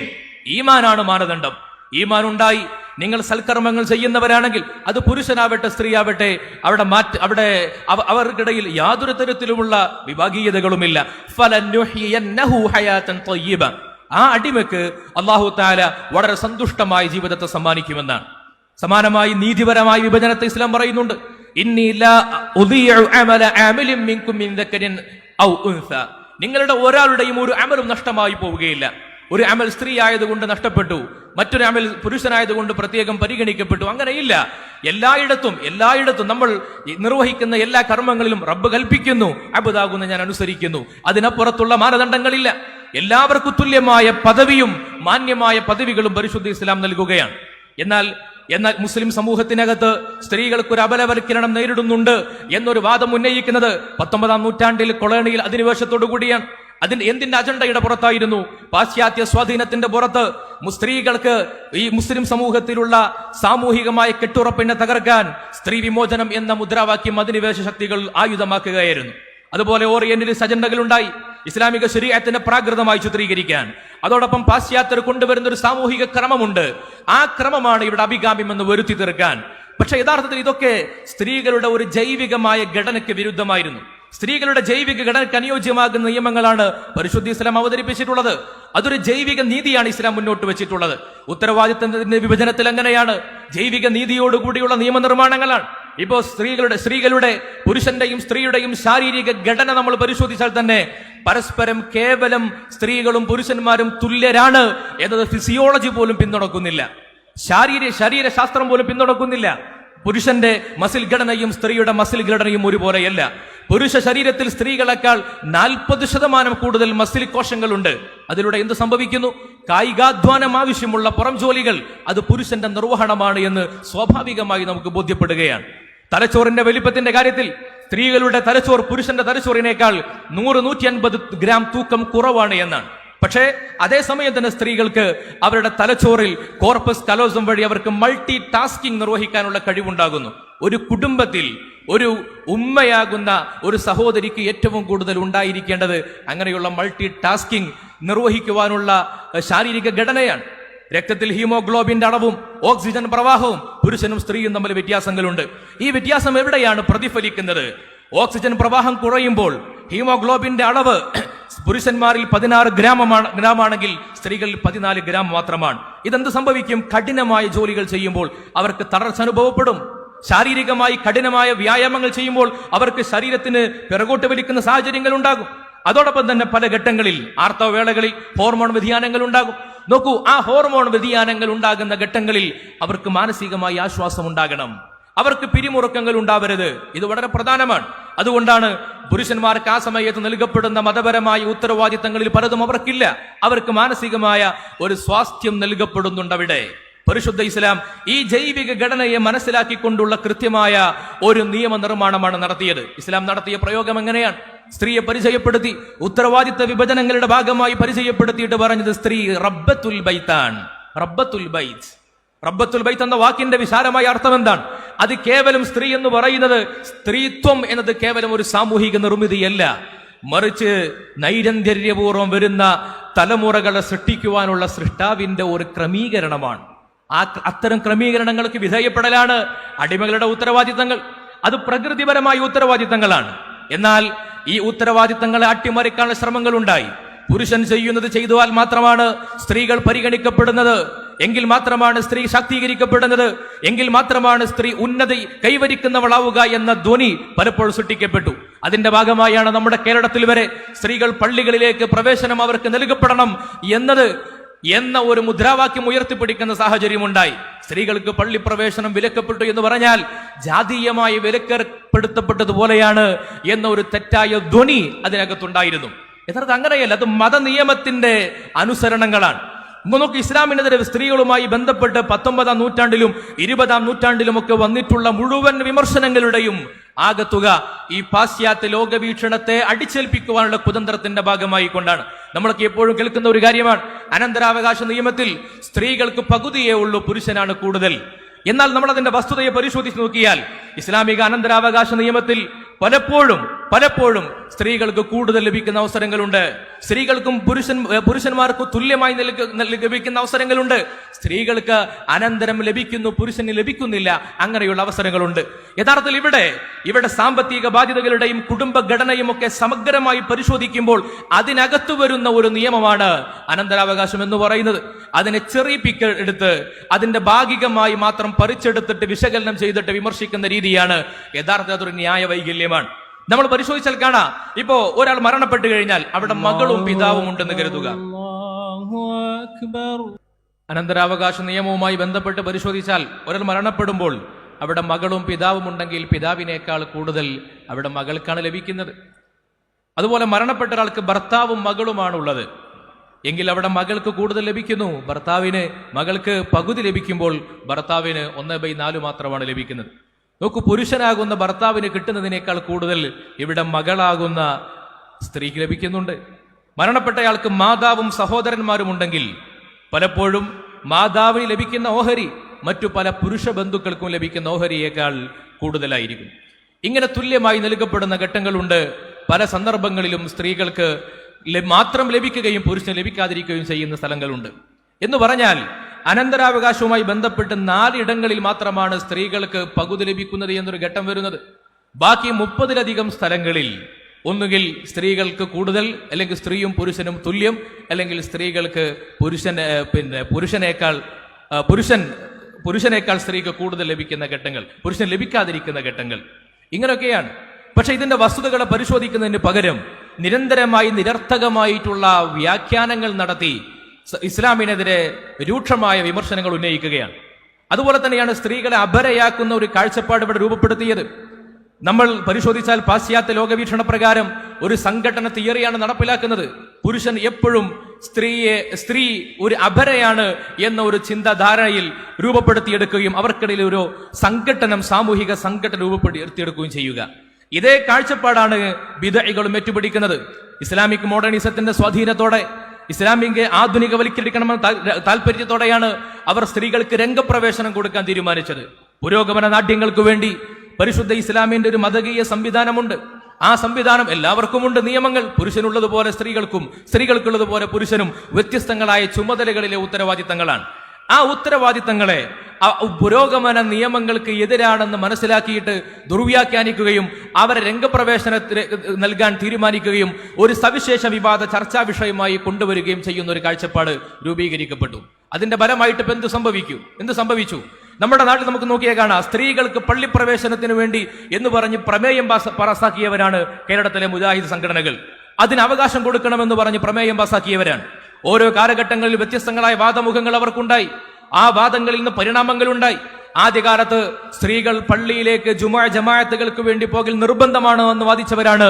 ഈമാനാണ് മാനദണ്ഡം. ഈമാൻ ഉണ്ടായി നിങ്ങൾ സൽക്കർമ്മങ്ങൾ ചെയ്യുന്നവരാണെങ്കിൽ അത് പുരുഷനാവട്ടെ സ്ത്രീയാവട്ടെ, അവിടെ അവർക്കിടയിൽ യാതൊരു തരത്തിലുമുള്ള വിഭാഗീയതകളുമില്ല. ഫലനുഹ്യിയന്നഹു ഹയാതൻ ത്വയ്യിബ. ആ അടിമക്ക് അല്ലാഹു തആല വളരെ സന്തുഷ്ടമായ ജീവിതത്തെ സമ്മാനിക്കുമെന്നാണ്. സമാനമായി നീതിപരമായ വിഭജനത്തെ ഇസ്ലാം പറയുന്നുണ്ട്. ഇന്നി ലാ ഉദിഉ അമല ആമിലിൻ മിൻകും മിൻ ദക്രിൻ ഔ ഉൻസ. നിങ്ങളുടെ ഒരാളുടെയും ഒരു അമലും നഷ്ടമായി പോവുകയില്ല. ഒരു അമൽ സ്ത്രീ ആയതുകൊണ്ട് നഷ്ടപ്പെട്ടു, മറ്റൊരു അമൽ പുരുഷനായതുകൊണ്ട് പ്രത്യേകം പരിഗണിക്കപ്പെട്ടു, അങ്ങനെയില്ല. എല്ലായിടത്തും നമ്മൾ നിർവഹിക്കുന്ന എല്ലാ കർമ്മങ്ങളിലും റബ്ബ് കൽപ്പിക്കുന്നു, അബ്ദാകുന്ന ഞാൻ അനുസരിക്കുന്നു. അതിനപ്പുറത്തുള്ള മാനദണ്ഡങ്ങളില്ല. എല്ലാവർക്കും തുല്യമായ പദവിയും മാന്യമായ പദവികളും പരിശുദ്ധ ഇസ്ലാം നൽകുകയാണ്. എന്നാൽ മുസ്ലിം സമൂഹത്തിനകത്ത് സ്ത്രീകൾക്ക് ഒരു അപലവൽക്കരണം നേരിടുന്നുണ്ട് എന്നൊരു വാദം ഉന്നയിക്കുന്നത് 19-ാം നൂറ്റാണ്ടിൽ കൊളോണിയൽ അധിനിവേശത്തോടു കൂടിയാണ്. എന്തിന്റെ അജണ്ടയുടെ പുറത്തായിരുന്നു? പാശ്ചാത്യ സ്വാധീനത്തിന്റെ പുറത്ത് സ്ത്രീകൾക്ക് ഈ മുസ്ലിം സമൂഹത്തിലുള്ള സാമൂഹികമായ കെട്ടുറപ്പിനെ തകർക്കാൻ സ്ത്രീ വിമോചനം എന്ന മുദ്രാവാക്യം അധിനിവേശ ശക്തികൾ ആയുധമാക്കുകയായിരുന്നു. അതുപോലെ ഓറിയന്റലിസ്റ്റ് അജണ്ടകൾ ഉണ്ടായി, ഇസ്ലാമിക ശരീഅത്തിനെ പ്രാകൃതമായി ചിത്രീകരിക്കാൻ. അതോടൊപ്പം പാശ്ചാത്യർ കൊണ്ടുവരുന്ന ഒരു സാമൂഹിക ക്രമമുണ്ട്. ആ ക്രമമാണ് ഇവിടെ അഭികാമ്യം എന്ന് വരുത്തി തീർക്കാൻ. പക്ഷെ യഥാർത്ഥത്തിൽ ഇതൊക്കെ സ്ത്രീകളുടെ ഒരു ജൈവികമായ ഘടനയ്ക്ക് വിരുദ്ധമായിരുന്നു. സ്ത്രീകളുടെ ജൈവിക ഘടനയ്ക്ക് അനുയോജ്യമാകുന്ന നിയമങ്ങളാണ് പരിശുദ്ധ ഇസ്ലാം അവതരിപ്പിച്ചിട്ടുള്ളത്. അതൊരു ജൈവിക നീതിയാണ് ഇസ്ലാം മുന്നോട്ട് വെച്ചിട്ടുള്ളത്. ഉത്തരവാദിത്തത്തിന്റെ വിഭജനത്തിൽ അങ്ങനെയാണ്, ജൈവിക നീതിയോടുകൂടിയുള്ള നിയമനിർമ്മാണങ്ങളാണ്. ഇപ്പോ സ്ത്രീകളുടെ പുരുഷന്റെയും സ്ത്രീയുടെയും ശാരീരിക ഘടന നമ്മൾ പരിശോധിച്ചാൽ തന്നെ പരസ്പരം കേവലം സ്ത്രീകളും പുരുഷന്മാരും തുല്യരാണ് എന്നത് ഫിസിയോളജി പോലും പിന്തുണക്കുന്നില്ല, ശരീരശാസ്ത്രം പോലും പിന്തുണക്കുന്നില്ല. പുരുഷന്റെ മസിൽ ഘടനയും സ്ത്രീയുടെ മസിൽ ഘടനയും ഒരുപോലെയല്ല. പുരുഷ ശരീരത്തിൽ സ്ത്രീകളെക്കാൾ 40% കൂടുതൽ മസിൽ കോശങ്ങളുണ്ട്. അതിലൂടെ എന്ത് സംഭവിക്കുന്നു? കായികാധ്വാനം ആവശ്യമുള്ള പുറം ജോലികൾ അത് പുരുഷന്റെ നിർവഹണമാണ് എന്ന് സ്വാഭാവികമായി നമുക്ക് ബോധ്യപ്പെടുകയാണ്. തലച്ചോറിന്റെ വലിപ്പത്തിന്റെ കാര്യത്തിൽ സ്ത്രീകളുടെ തലച്ചോർ പുരുഷന്റെ തലച്ചോറിനേക്കാൾ 100-150 ഗ്രാം തൂക്കം കുറവാണ് എന്നാണ്. പക്ഷേ അതേസമയം തന്നെ സ്ത്രീകൾക്ക് അവരുടെ തലച്ചോറിൽ കോർപ്പസ് കലോസം വഴി അവർക്ക് മൾട്ടി ടാസ്കിംഗ് നിർവഹിക്കാനുള്ള കഴിവുണ്ടാകുന്നു. ഒരു കുടുംബത്തിൽ ഒരു ഉമ്മയാകുന്ന ഒരു സഹോദരിക്ക് ഏറ്റവും കൂടുതൽ ഉണ്ടായിരിക്കേണ്ടത് അങ്ങനെയുള്ള മൾട്ടി ടാസ്കിംഗ് നിർവഹിക്കുവാനുള്ള ശാരീരിക ഘടനയാണ്. രക്തത്തിൽ ഹീമോഗ്ലോബിന്റെ അളവും ഓക്സിജൻ പ്രവാഹവും പുരുഷനും സ്ത്രീയും തമ്മിൽ വ്യത്യാസങ്ങളുണ്ട്. ഈ വ്യത്യാസം എവിടെയാണ് പ്രതിഫലിക്കുന്നത്? ഓക്സിജൻ പ്രവാഹം കുറയുമ്പോൾ ഹീമോഗ്ലോബിന്റെ അളവ് പുരുഷന്മാരിൽ 16 ഗ്രാമാണെങ്കിൽ സ്ത്രീകളിൽ 14 ഗ്രാം മാത്രമാണ്. ഇതെന്ത് സംഭവിക്കും? കഠിനമായ ജോലികൾ ചെയ്യുമ്പോൾ അവർക്ക് തളർച്ച അനുഭവപ്പെടും. ശാരീരികമായി കഠിനമായ വ്യായാമങ്ങൾ ചെയ്യുമ്പോൾ അവർക്ക് ശരീരത്തിന് പിറകോട്ട് വലിക്കുന്ന സാഹചര്യങ്ങൾ ഉണ്ടാകും. അതോടൊപ്പം തന്നെ പല ഘട്ടങ്ങളിൽ ആർത്തവവേളകളിൽ ഹോർമോൺ വ്യതിയാനങ്ങൾ ഉണ്ടാകും. നോക്കൂ, ആ ഹോർമോൺ വ്യതിയാനങ്ങൾ ഉണ്ടാകുന്ന ഘട്ടങ്ങളിൽ അവർക്ക് മാനസികമായി ആശ്വാസം ഉണ്ടാകണം, അവർക്ക് പിരിമുറുക്കങ്ങൾ ഉണ്ടാവരുത്. ഇത് വളരെ പ്രധാനമാണ്. അതുകൊണ്ടാണ് പുരുഷന്മാർക്ക് ആ സമയത്ത് നൽകപ്പെടുന്ന മതപരമായ ഉത്തരവാദിത്തങ്ങളിൽ പലതും അവർക്കില്ല. അവർക്ക് മാനസികമായ ഒരു സ്വാസ്ഥ്യം നൽകപ്പെടുന്നുണ്ട് അവിടെ. പരിശുദ്ധ ഇസ്ലാം ഈ ജൈവിക ഘടനയെ മനസ്സിലാക്കിക്കൊണ്ടുള്ള കൃത്യമായ ഒരു നിയമനിർമ്മാണമാണ് നടത്തിയത്. ഇസ്ലാം നടത്തിയ പ്രയോഗം എങ്ങനെയാണ്? സ്ത്രീയെ പരിചയപ്പെടുത്തി, ഉത്തരവാദിത്ത വിഭജനങ്ങളുടെ ഭാഗമായി പരിചയപ്പെടുത്തിയിട്ട് പറഞ്ഞത് സ്ത്രീ റബ്ബത്തുൽ ബൈത്താണ്. റബ്ബത്തുൽ ബൈത്ത്, റബ്ബത്തുൽ ബൈത്ത് എന്ന വാക്കിന്റെ വിശാലമായ അർത്ഥം എന്താണ്? അത് കേവലം സ്ത്രീ എന്ന് പറയുന്നത്, സ്ത്രീത്വം എന്നത് കേവലം ഒരു സാമൂഹിക നിർമ്മിതിയല്ല, മറിച്ച് നൈരന്തര്യപൂർവ്വം വരുന്ന തലമുറകളെ സൃഷ്ടിക്കുവാനുള്ള സൃഷ്ടാവിന്റെ ഒരു ക്രമീകരണമാണ്. അത്തരം ക്രമീകരണങ്ങൾക്ക് വിധേയപ്പെടലാണ് അടിമകളുടെ ഉത്തരവാദിത്തങ്ങൾ. അത് പ്രകൃതിപരമായ ഉത്തരവാദിത്തങ്ങളാണ്. എന്നാൽ ഈ ഉത്തരവാദിത്തങ്ങളെ അട്ടിമറിക്കാനുള്ള ശ്രമങ്ങൾ ഉണ്ടായി. പുരുഷൻ ചെയ്യുന്നത് ചെയ്താൽ മാത്രമാണ് സ്ത്രീകൾ പരിഗണിക്കപ്പെടുന്നത്, എങ്കിൽ മാത്രമാണ് സ്ത്രീ ശാക്തീകരിക്കപ്പെടുന്നത്, എങ്കിൽ മാത്രമാണ് സ്ത്രീ ഉന്നതി കൈവരിക്കുന്നവളാവുക എന്ന ധ്വനി പലപ്പോഴും സൃഷ്ടിക്കപ്പെട്ടു. അതിന്റെ ഭാഗമായാണ് നമ്മുടെ കേരളത്തിൽ വരെ സ്ത്രീകൾ പള്ളികളിലേക്ക് പ്രവേശനം അവർക്ക് നൽകപ്പെടണം എന്ന ഒരു മുദ്രാവാക്യം ഉയർത്തിപ്പിടിക്കുന്ന സാഹചര്യമുണ്ടായി. സ്ത്രീകൾക്ക് പള്ളി പ്രവേശനം വിലക്കപ്പെട്ടു എന്ന് പറഞ്ഞാൽ ജാതീയമായി വിലക്കേർപ്പെടുത്തപ്പെട്ടതുപോലെയാണ് എന്ന ഒരു തെറ്റായ ധ്വനി അതിനകത്തുണ്ടായിരുന്നു. യഥാർത്ഥം അങ്ങനെയല്ല, അത് മതനിയമത്തിന്റെ അനുസരണങ്ങളാണ്. നമുക്ക് ഇസ്ലാമിനെതിരെ സ്ത്രീകളുമായി ബന്ധപ്പെട്ട് 19-ാം നൂറ്റാണ്ടിലും 20-ാം നൂറ്റാണ്ടിലും ഒക്കെ വന്നിട്ടുള്ള മുഴുവൻ വിമർശനങ്ങളുടെയും ആകത്തുക ഈ പാശ്ചാത്യ ലോകവീക്ഷണത്തെ അടിച്ചേൽപ്പിക്കുവാനുള്ള കുതന്ത്രത്തിന്റെ ഭാഗമായി കൊണ്ടാണ്. നമ്മളൊക്കെ എപ്പോഴും കേൾക്കുന്ന ഒരു കാര്യമാണ്, അനന്തരാവകാശ നിയമത്തിൽ സ്ത്രീകൾക്ക് പകുതിയേ ഉള്ളൂ, പുരുഷനാണ് കൂടുതൽ. എന്നാൽ നമ്മൾ അതിന്റെ വസ്തുതയെ പരിശോധിച്ച് നോക്കിയാൽ ഇസ്ലാമിക അനന്തരാവകാശ നിയമത്തിൽ പലപ്പോഴും സ്ത്രീകൾക്ക് കൂടുതൽ ലഭിക്കുന്ന അവസരങ്ങളുണ്ട്. സ്ത്രീകൾക്കും പുരുഷന്മാർക്കും തുല്യമായി ലഭിക്കുന്ന അവസരങ്ങളുണ്ട്. സ്ത്രീകൾക്ക് അനന്തരം ലഭിക്കുന്നു, പുരുഷന് ലഭിക്കുന്നില്ല, അങ്ങനെയുള്ള അവസരങ്ങളുണ്ട്. യഥാർത്ഥത്തിൽ ഇവിടെ സാമ്പത്തിക ബാധ്യതകളുടെയും കുടുംബഘടനയും ഒക്കെ സമഗ്രമായി പരിശോധിക്കുമ്പോൾ അതിനകത്തു വരുന്ന ഒരു നിയമമാണ് അനന്തരാവകാശം എന്ന് പറയുന്നത്. അതിനെ എടുത്ത് അതിന്റെ ഭാഗികമായി മാത്രം പറിച്ചെടുത്തിട്ട് വിശകലനം ചെയ്തിട്ട് വിമർശിക്കുന്ന രീതിയാണ് യഥാർത്ഥ അതൊരു ന്യായ വൈകല്യമാണ്. നമ്മൾ പരിശോധിച്ചാൽ കാണാം, ഇപ്പോ ഒരാൾ മരണപ്പെട്ടു കഴിഞ്ഞാൽ അവിടെ മകളും പിതാവും ഉണ്ടെന്ന് കരുതുക. അനന്തരാവകാശ നിയമവുമായി ബന്ധപ്പെട്ട് പരിശോധിച്ചാൽ ഒരാൾ മരണപ്പെടുമ്പോൾ അവിടെ മകളും പിതാവും ഉണ്ടെങ്കിൽ പിതാവിനേക്കാൾ കൂടുതൽ അവിടെ മകൾക്കാണ് ലഭിക്കുന്നത്. അതുപോലെ മരണപ്പെട്ട ഒരാൾക്ക് ഭർത്താവും മകളുമാണുള്ളത് എങ്കിൽ അവിടെ മകൾക്ക് കൂടുതൽ ലഭിക്കുന്നു. മകൾക്ക് പകുതി ലഭിക്കുമ്പോൾ ഭർത്താവിന് 1/4 മാത്രമാണ് ലഭിക്കുന്നത്. നോക്കൂ, പുരുഷനാകുന്ന ഭർത്താവിന് കിട്ടുന്നതിനേക്കാൾ കൂടുതൽ ഇവിടെ മകളാകുന്ന സ്ത്രീക്ക് ലഭിക്കുന്നുണ്ട്. മരണപ്പെട്ടയാൾക്ക് മാതാവും സഹോദരന്മാരും ഉണ്ടെങ്കിൽ പലപ്പോഴും മാതാവിന് ലഭിക്കുന്ന ഓഹരി മറ്റു പല പുരുഷ ബന്ധുക്കൾക്കും ലഭിക്കുന്ന ഓഹരിയേക്കാൾ കൂടുതലായിരിക്കും. ഇങ്ങനെ തുല്യമായി നൽകപ്പെടുന്ന ഘട്ടങ്ങളുണ്ട്. പല സന്ദർഭങ്ങളിലും സ്ത്രീകൾക്ക് മാത്രം ലഭിക്കുകയും പുരുഷന് ലഭിക്കാതിരിക്കുകയും ചെയ്യുന്ന സ്ഥലങ്ങളുണ്ട്. എന്ന് പറഞ്ഞാൽ അനന്തരാവകാശവുമായി ബന്ധപ്പെട്ട് 4 ഇടങ്ങളിൽ മാത്രമാണ് സ്ത്രീകൾക്ക് പകുതി ലഭിക്കുന്നത് എന്നൊരു ഘട്ടം വരുന്നത്. ബാക്കി 30-ലധികം സ്ഥലങ്ങളിൽ ഒന്നുകിൽ സ്ത്രീകൾക്ക് കൂടുതൽ, അല്ലെങ്കിൽ സ്ത്രീയും പുരുഷനും തുല്യം, അല്ലെങ്കിൽ സ്ത്രീകൾക്ക് പുരുഷനേക്കാൾ സ്ത്രീക്ക് കൂടുതൽ ലഭിക്കുന്ന ഘട്ടങ്ങൾ, പുരുഷൻ ലഭിക്കാതിരിക്കുന്ന ഘട്ടങ്ങൾ, ഇങ്ങനെയൊക്കെയാണ്. പക്ഷെ ഇതിന്റെ വസ്തുതകളെ പരിശോധിക്കുന്നതിന് പകരം നിരന്തരമായി നിരർത്ഥകമായിട്ടുള്ള വ്യാഖ്യാനങ്ങൾ നടത്തി ഇസ്ലാമിനെതിരെ രൂക്ഷമായ വിമർശനങ്ങൾ ഉന്നയിക്കുകയാണ്. അതുപോലെ തന്നെയാണ് സ്ത്രീകളെ അപരയാക്കുന്ന ഒരു കാഴ്ചപ്പാട് ഇവിടെ രൂപപ്പെടുത്തിയത്. നമ്മൾ പരിശോധിച്ചാൽ പാശ്ചാത്യ ലോകവീക്ഷണ പ്രകാരം ഒരു സംഘടന തിയറിയാണ് നടപ്പിലാക്കുന്നത്. പുരുഷൻ എപ്പോഴും സ്ത്രീ ഒരു അപരയാണ് എന്ന ഒരു ചിന്താധാരയിൽ രൂപപ്പെടുത്തിയെടുക്കുകയും അവർക്കിടയിൽ ഒരു സാമൂഹിക സംഘടന രൂപപ്പെടുത്തിയെടുക്കുകയും ചെയ്യുക. ഇതേ കാഴ്ചപ്പാടാണ് ബിദ്അകളും ഏറ്റുപിടിക്കുന്നത്. ഇസ്ലാമിക് മോഡേണിസത്തിന്റെ സ്വാധീനത്തോടെ, ഇസ്ലാമിക ആധുനികവൽക്കരിക്കണമെന്ന താല്പര്യത്തോടെയാണ് അവർ സ്ത്രീകൾക്ക് രംഗപ്രവേശനം കൊടുക്കാൻ തീരുമാനിച്ചത്. പുരോഗമന നാട്യങ്ങൾക്ക് വേണ്ടി പരിശുദ്ധ ഇസ്ലാമിന്റെ ഒരു മതകീയ സംവിധാനമുണ്ട്. ആ സംവിധാനം എല്ലാവർക്കുമുണ്ട്. നിയമങ്ങൾ പുരുഷനുള്ളതുപോലെ സ്ത്രീകൾക്കും, സ്ത്രീകൾക്കുള്ളതുപോലെ പുരുഷനും വ്യത്യസ്തങ്ങളായ ചുമതലകളിലെ ഉത്തരവാദിത്തങ്ങളാണ്. ആ ഉത്തരവാദിത്തങ്ങളെ പുരോഗമന നിയമങ്ങൾക്ക് എതിരാണെന്ന് മനസ്സിലാക്കിയിട്ട് ദുർവ്യാഖ്യാനിക്കുകയും അവരെ രംഗപ്രവേശനത്തിന് നൽകാൻ തീരുമാനിക്കുകയും ഒരു സവിശേഷ വിവാദ ചർച്ചാ വിഷയമായി കൊണ്ടുവരികയും ചെയ്യുന്ന ഒരു കാഴ്ചപ്പാട് രൂപീകരിക്കപ്പെട്ടു. അതിന്റെ ഫലമായിട്ട് എന്ത് സംഭവിച്ചു? നമ്മുടെ നാട്ടിൽ നമുക്ക് നോക്കിയാൽ കാണാം, സ്ത്രീകൾക്ക് പള്ളിപ്രവേശനത്തിന് വേണ്ടി എന്ന് പറഞ്ഞ് പ്രമേയം പാസാക്കിയവരാണ് കേരളത്തിലെ മുജാഹിദ് സംഘടനകൾ. അതിന് അവകാശം കൊടുക്കണമെന്ന് പറഞ്ഞ് പ്രമേയം പാസാക്കിയവരാണ്. ഓരോ കാലഘട്ടങ്ങളിൽ വ്യത്യസ്തങ്ങളായ വാദമുഖങ്ങൾ അവർക്കുണ്ടായി. ആ വാദങ്ങളിൽ നിന്ന് പരിണാമങ്ങളുണ്ടായി. ആദ്യകാലത്ത് സ്ത്രീകൾ പള്ളിയിലേക്ക് ജമാഅത്തുകൾക്ക് വേണ്ടി പോകൽ നിർബന്ധമാണ് എന്ന് വാദിച്ചവരാണ്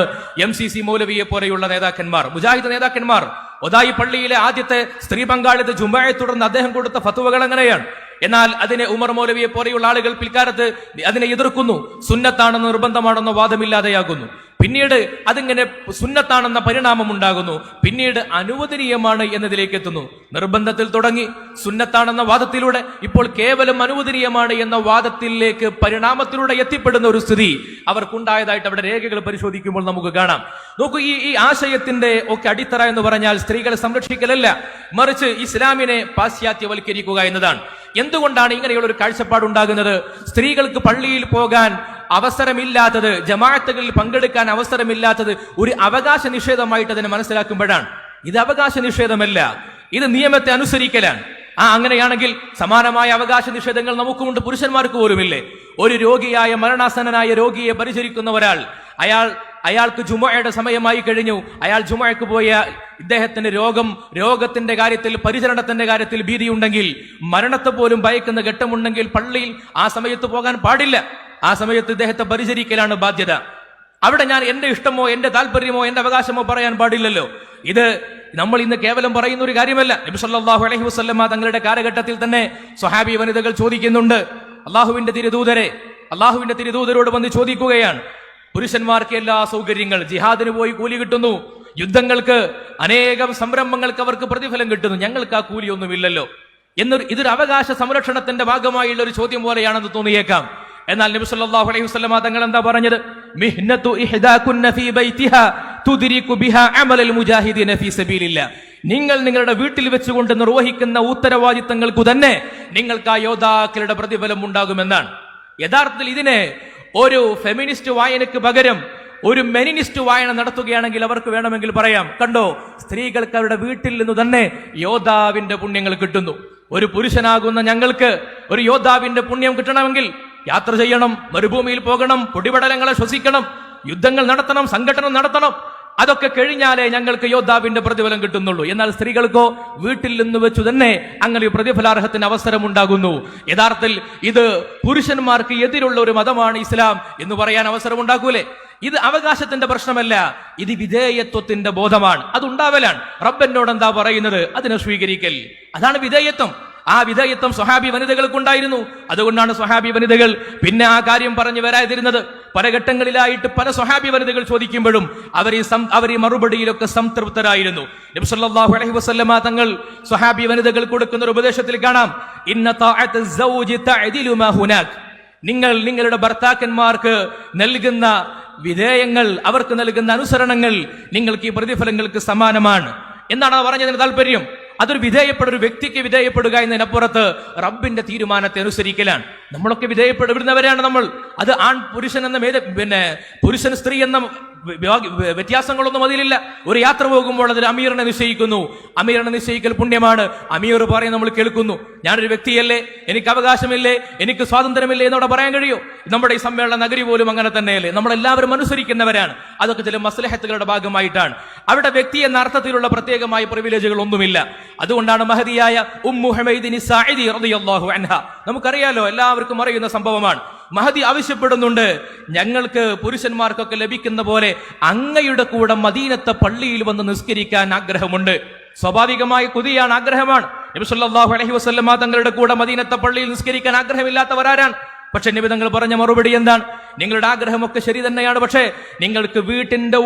MCC മൗലവിയെ പോലെയുള്ള നേതാക്കന്മാർ, മുജാഹിദ് നേതാക്കന്മാർ. ഒതായി പള്ളിയിലെ ആദ്യത്തെ സ്ത്രീ പങ്കാളിത്ത ജുമുഅയെ തുടർന്ന് അദ്ദേഹം കൊടുത്ത ഫത്വകൾ അങ്ങനെയാണ്. എന്നാൽ അതിനെ ഉമർ മൗലവിയെ പോലെയുള്ള ആളുകൾ പിൽക്കാലത്ത് അതിനെ എതിർക്കുന്നു. സുന്നത്താണെന്ന് നിർബന്ധമാണെന്ന വാദമില്ലാതെയാകുന്നു. പിന്നീട് അതിങ്ങനെ സുന്നത്താണെന്ന പരിണാമം ഉണ്ടാകുന്നു. പിന്നീട് അനുവദനീയമാണ് എന്നതിലേക്ക് എത്തുന്നു. നിർബന്ധത്തിൽ തുടങ്ങി സുന്നത്താണെന്ന വാദത്തിലൂടെ ഇപ്പോൾ കേവലം അനുവദനീയമാണ് എന്ന വാദത്തിലേക്ക് പരിണാമത്തിലൂടെ എത്തിപ്പെടുന്ന ഒരു സ്ഥിതി അവർക്കുണ്ടായതായിട്ട് അവിടെ രേഖകൾ പരിശോധിക്കുമ്പോൾ നമുക്ക് കാണാം. നോക്കൂ, ഈ ആശയത്തിന്റെ ഒക്കെ അടിത്തറ എന്ന് പറഞ്ഞാൽ സ്ത്രീകളെ സംരക്ഷിക്കലല്ല, മറിച്ച് ഇസ്ലാമിനെ പാശ്ചാത്യവൽക്കരിക്കുക എന്നതാണ്. എന്തുകൊണ്ടാണ് ഇങ്ങനെയുള്ള ഒരു കാഴ്ചപ്പാടുണ്ടാകുന്നത്? സ്ത്രീകൾക്ക് പള്ളിയിൽ പോകാൻ അവസരമില്ലാത്തത്, ജമാഅത്തുകളിൽ പങ്കെടുക്കാൻ അവസരമില്ലാത്തത് ഒരു അവകാശ നിഷേധമായിട്ട് അതിനെ മനസ്സിലാക്കുമ്പോഴാണ്. ഇത് അവകാശ നിഷേധമല്ല, ഇത് നിയമത്തെ അനുസരിക്കലാണ്. അങ്ങനെയാണെങ്കിൽ സമാനമായ അവകാശ നിഷേധങ്ങൾ നമുക്കുമുണ്ട്, പുരുഷന്മാർക്ക് പോലുമില്ലേ? ഒരു രോഗിയായ മരണാസന്നനായ രോഗിയെ പരിചരിക്കുന്ന ഒരാൾ, അയാൾക്ക് ജുമുഅയുടെ സമയമായി കഴിഞ്ഞു, അയാൾ ജുമുഅയ്ക്ക് പോയ ഇദ്ദേഹത്തിന് രോഗത്തിന്റെ കാര്യത്തിൽ, പരിചരണത്തിന്റെ കാര്യത്തിൽ ഭീതിയുണ്ടെങ്കിൽ, മരണത്തെ പോലും ഭയക്കുന്ന ഘട്ടമുണ്ടെങ്കിൽ പള്ളിയിൽ ആ സമയത്ത് പോകാൻ പാടില്ല. ആ സമയത്ത് ഇദ്ദേഹത്തെ പരിചരിക്കലാണ് ബാധ്യത. അവിടെ ഞാൻ എന്റെ ഇഷ്ടമോ എന്റെ താല്പര്യമോ എന്റെ അവകാശമോ പറയാൻ പാടില്ലല്ലോ. ഇത് നമ്മൾ ഇന്ന് കേവലം പറയുന്ന ഒരു കാര്യമല്ല. നബി സല്ലല്ലാഹു അലൈഹി വസല്ലമ തങ്ങളുടെ കാലഘട്ടത്തിൽ തന്നെ സ്വഹാബി വനിതകൾ ചോദിക്കുന്നുണ്ട്, അള്ളാഹുവിന്റെ തിരുദൂതരോട് വന്ന് ചോദിക്കുകയാണ്, പുരുഷന്മാർക്ക് എല്ലാ സൗകര്യങ്ങൾ, ജിഹാദിന് പോയി കൂലി കിട്ടുന്നു, യുദ്ധങ്ങൾക്ക് അനേകം സംരംഭങ്ങൾക്ക് അവർക്ക് പ്രതിഫലം കിട്ടുന്നു, ഞങ്ങൾക്ക് ആ കൂലിയൊന്നുമില്ലല്ലോ ഇതൊരു അവകാശ സംരക്ഷണത്തിന്റെ ഭാഗമായുള്ള ഒരു ചോദ്യം പോലെയാണെന്ന് തോന്നിയേക്കാം. എന്നാൽ നബി സല്ലല്ലാഹു അലൈഹി വസല്ലമ തങ്ങൾ എന്താ പറഞ്ഞത്? മിഹ്നതു ഇഹ്ദാകുന്ന ഫീ ബൈതിഹാ തുദ്രികു ബിഹാ അമലൽ മുജാഹിദീന ഫീ സബീലില്ലാ. നിങ്ങൾ നിങ്ങളുടെ വീട്ടിൽ വെച്ചുകൊണ്ട് നിർവഹിക്കുന്ന ഉത്തരവാദിത്തങ്ങൾക്ക് തന്നെ നിങ്ങൾക്ക് ആ യോദ്ധാക്കളുടെ പ്രതിഫലം ഉണ്ടാകുമെന്നാണ്. യഥാർത്ഥത്തിൽ ഇതിനെ ഒരു ഫെമിനിസ്റ്റ് വായനക്ക് പകരം ഒരു മെനിനിസ്റ്റ് വായന നടത്തുകയാണെങ്കിൽ അവർക്ക് വേണമെങ്കിൽ പറയാം, കണ്ടോ, സ്ത്രീകൾക്ക് അവരുടെ വീട്ടിൽ നിന്ന് തന്നെ യോദ്ധാവിന്റെ പുണ്യങ്ങൾ കിട്ടുന്നു. ഒരു പുരുഷനാകുന്ന ഞങ്ങൾക്ക് ഒരു യോദ്ധാവിന്റെ പുണ്യം കിട്ടണമെങ്കിൽ യാത്ര ചെയ്യണം, മരുഭൂമിയിൽ പോകണം, പൊടിപടലങ്ങളെ ശ്വസിക്കണം, യുദ്ധങ്ങൾ നടത്തണം, സംഘടന നടത്തണം. അതൊക്കെ കഴിഞ്ഞാലേ ഞങ്ങൾക്ക് യോദ്ധാവിന്റെ പ്രതിഫലം കിട്ടുന്നുള്ളൂ. എന്നാൽ സ്ത്രീകൾക്കോ വീട്ടിൽ നിന്ന് വെച്ചു തന്നെ അങ്ങനെ പ്രതിഫലാർഹത്തിന് അവസരമുണ്ടാകുന്നു. യഥാർത്ഥത്തിൽ ഇത് പുരുഷന്മാർക്ക് എതിരുള്ള ഒരു മതമാണ് ഇസ്ലാം എന്ന് പറയാൻ അവസരമുണ്ടാക്കൂലേ? ഇത് അവകാശത്തിന്റെ പ്രശ്നമല്ല, ഇത് വിധേയത്വത്തിന്റെ ബോധമാണ്. അതുണ്ടാവലാണ്. റബ്ബനോട് എന്താ പറയുന്നത് അതിനെ സ്വീകരിക്കൽ, അതാണ് വിധേയത്വം. ആ വിധേയത്വം സ്വഹാബി വനിതകൾക്കുണ്ടായിരുന്നു. അതുകൊണ്ടാണ് സ്വഹാബി വനിതകൾ പിന്നെ ആ കാര്യം പറഞ്ഞു വരാതിരുന്നത്. പല ഘട്ടങ്ങളിലായിട്ട് പല സ്വഹാബി വനിതകൾ ചോദിക്കുമ്പോഴും അവർ ഈ മറുപടിയിലൊക്കെ സംതൃപ്തരായിരുന്നു. നബി സല്ലല്ലാഹു അലൈഹി വസല്ലമ തങ്ങൾ സ്വഹാബി വനിതകൾ കൊടുക്കുന്ന ഒരു ഉപദേശത്തിൽ കാണാം, ഇന്ന തഅത സൗജി തഅദിലു മാ ഹുനാക്. നിങ്ങൾ നിങ്ങളുടെ ഭർത്താക്കന്മാർക്ക് നൽകുന്ന വിധേയങ്ങൾ, അവർക്ക് നൽകുന്ന അനുസരണങ്ങൾ നിങ്ങൾക്ക് ഈ പ്രതിഫലങ്ങൾക്ക് സമാനമാണ് എന്നാണ് പറഞ്ഞതിന് താല്പര്യം. അതൊരു ഒരു വ്യക്തിക്ക് വിധേയപ്പെടുക എന്നതിനപ്പുറത്ത് റബ്ബിന്റെ തീരുമാനത്തെ അനുസരിക്കലാണ്. നമ്മളൊക്കെ വിധേയപ്പെടുന്നവരാണ് നമ്മൾ. അത് പുരുഷൻ എന്ന പുരുഷൻ സ്ത്രീ എന്ന വ്യത്യാസങ്ങളൊന്നും അതിലില്ല. ഒരു യാത്ര പോകുമ്പോൾ അതിൽ അമീറിനെ നിശ്ചയിക്കുന്നു. അമീറിനെ നിശ്ചയിക്കൽ പുണ്യമാണ്. അമീർ പറയും, നമ്മൾ കേൾക്കുന്നു. ഞാനൊരു വ്യക്തിയല്ലേ, എനിക്ക് അവകാശമില്ലേ, എനിക്ക് സ്വാതന്ത്ര്യമില്ലേ എന്നോട് പറയാൻ കഴിയോ? നമ്മുടെ ഈ സമ്മേളന നഗരി പോലും അങ്ങനെ തന്നെയല്ലേ? നമ്മളെല്ലാവരും അനുസരിക്കുന്നവരാണ്. അതൊക്കെ ചില മസ്ലഹത്തുകളുടെ ഭാഗമായിട്ടാണ്. അവിടെ വ്യക്തി എന്ന അർത്ഥത്തിലുള്ള പ്രത്യേകമായ പ്രിവിലേജുകൾ ഒന്നുമില്ല. അതുകൊണ്ടാണ് മഹദിയായ ഉമ്മു ഹുമൈദിൻ സാഇദി റളിയല്ലാഹു അൻഹ, നമുക്കറിയാലോ, എല്ലാവർക്കും അറിയുന്ന സംഭവമാണ്. മഹദി ആവശ്യപ്പെടുന്നുണ്ട്, ഞങ്ങൾക്ക് പുരുഷന്മാർക്കൊക്കെ ലഭിക്കുന്ന പോലെ അങ്ങയുടെ കൂടെ മദീനത്തെ പള്ളിയിൽ വന്ന് നിസ്കരിക്കാൻ ആഗ്രഹമുണ്ട്. സ്വാഭാവികമായ കൊതിയാണ്, ആഗ്രഹമാണ്. നബി സല്ലല്ലാഹു അലൈഹി വസല്ലമ തങ്ങളുടെ കൂടെ മദീനത്തെ പള്ളിയിൽ നിസ്കരിക്കാൻ ആഗ്രഹമില്ലാത്തവരാരാണ്? പക്ഷെ നബി തങ്ങൾ പറഞ്ഞ മറുപടി എന്താണ്? നിങ്ങളുടെ ആഗ്രഹമൊക്കെ ശരി തന്നെയാണ്, പക്ഷേ നിങ്ങൾക്ക് വീട്ടിന്റെ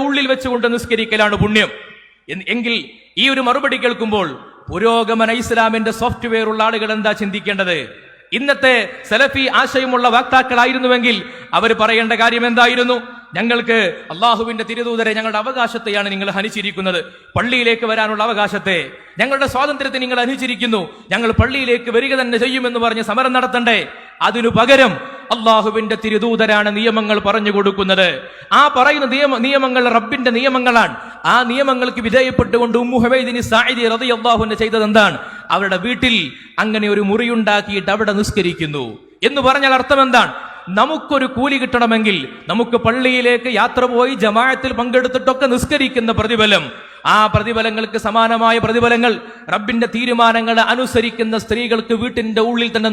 ഉള്ളിൽ വെച്ചുകൊണ്ട് നിസ്കരിക്കലാണ് പുണ്യം. എങ്കിൽ ഈ ഒരു മറുപടി കേൾക്കുമ്പോൾ പുരോഗമന ഇസ്ലാമിന്റെ സോഫ്റ്റ്വെയർ ഉള്ള ആളുകൾ എന്താ ചിന്തിക്കേണ്ടത്? ഇന്നത്തെ സലഫി ആശയമുള്ള വക്താക്കളായിരുന്നുവെങ്കിൽ അവർ പറയേണ്ട കാര്യം എന്തായിരുന്നു? ഞങ്ങൾക്ക് അള്ളാഹുവിന്റെ തിരുദൂതരെ, ഞങ്ങളുടെ അവകാശത്തെയാണ് നിങ്ങൾ ഹനിച്ചിരിക്കുന്നത്. പള്ളിയിലേക്ക് വരാനുള്ള അവകാശത്തെ, ഞങ്ങളുടെ സ്വാതന്ത്ര്യത്തെ നിങ്ങൾ ഹനിച്ചിരിക്കുന്നു. ഞങ്ങൾ പള്ളിയിലേക്ക് വരിക തന്നെ ചെയ്യുമെന്ന് പറഞ്ഞ് സമരം നടത്തണ്ടേ? അതിനു പകരം അള്ളാഹുവിന്റെ തിരുദൂതരാണ് നിയമങ്ങൾ പറഞ്ഞു കൊടുക്കുന്നത്. ആ പറയുന്ന നിയമങ്ങൾ റബ്ബിന്റെ നിയമങ്ങളാണ്. ആ നിയമങ്ങൾക്ക് വിധേയപ്പെട്ടുകൊണ്ട് ഉമ്മു ഹുമൈദിൻ സാഇദി റളിയല്ലാഹു അൻഹ ചെയ്തത് എന്താണ്? അവരുടെ വീട്ടിൽ അങ്ങനെ ഒരു മുറിയുണ്ടാക്കിയിട്ട് അവിടെ നിസ്കരിക്കുന്നു എന്ന് പറഞ്ഞാൽ അർത്ഥം എന്താണ്? നമുക്കൊരു കൂലി കിട്ടണമെങ്കിൽ നമുക്ക് പള്ളിയിലേക്ക് യാത്ര പോയി ജമാഅത്തിൽ പങ്കെടുത്തിട്ടൊക്കെ നിസ്കരിക്കുന്ന പ്രതിഫലം, ആ പ്രതിഫലങ്ങൾക്ക് സമാനമായ പ്രതിഫലങ്ങൾ റബ്ബിന്റെ തീരുമാനങ്ങൾ അനുസരിക്കുന്ന സ്ത്രീകൾക്ക് വീട്ടിന്റെ ഉള്ളിൽ തന്നെ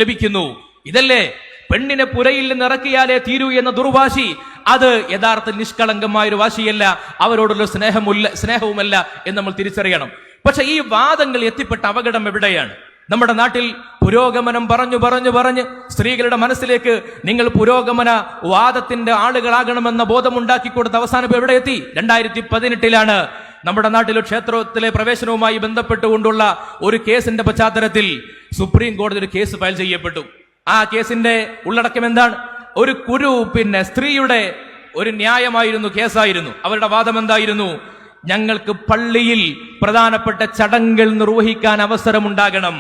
ലഭിക്കുന്നു. ഇതല്ലേ പെണ്ണിനെ പുരയിൽ നിന്ന് ഇറക്കിയാലേ തീരൂ എന്ന ദുർവാശി? അത് യഥാർത്ഥ നിഷ്കളങ്കമായ ഒരു വാശിയല്ല, അവരോടുള്ള സ്നേഹവുമല്ല എന്ന് നമ്മൾ തിരിച്ചറിയണം. പക്ഷെ ഈ വാദങ്ങൾ എത്തിപ്പെട്ട അപകടം എവിടെയാണ്? നമ്മുടെ നാട്ടിൽ പുരോഗമനം പറഞ്ഞ് സ്ത്രീകളുടെ മനസ്സിലേക്ക് നിങ്ങൾ പുരോഗമന വാദത്തിന്റെ ആളുകളാകണമെന്ന ബോധമുണ്ടാക്കി കൊടുത്ത അവസാനം എവിടെ എത്തി? 2018 നമ്മുടെ നാട്ടിൽ ക്ഷേത്രത്തിലെ പ്രവേശനവുമായി ബന്ധപ്പെട്ടുകൊണ്ടുള്ള ഒരു കേസിന്റെ പശ്ചാത്തലത്തിൽ സുപ്രീം കോടതി ഒരു കേസ് ഫയൽ ചെയ്യപ്പെട്ടു. ആ കേസിന്റെ ഉള്ളടക്കം എന്താണ്? ഒരു സ്ത്രീയുടെ ഒരു ന്യായമായിരുന്നു, കേസായിരുന്നു. അവരുടെ വാദം എന്തായിരുന്നു? ഞങ്ങൾക്ക് പള്ളിയിൽ പ്രധാനപ്പെട്ട ചടങ്ങുകൾ നിർവഹിക്കാൻ അവസരമുണ്ടാകണം.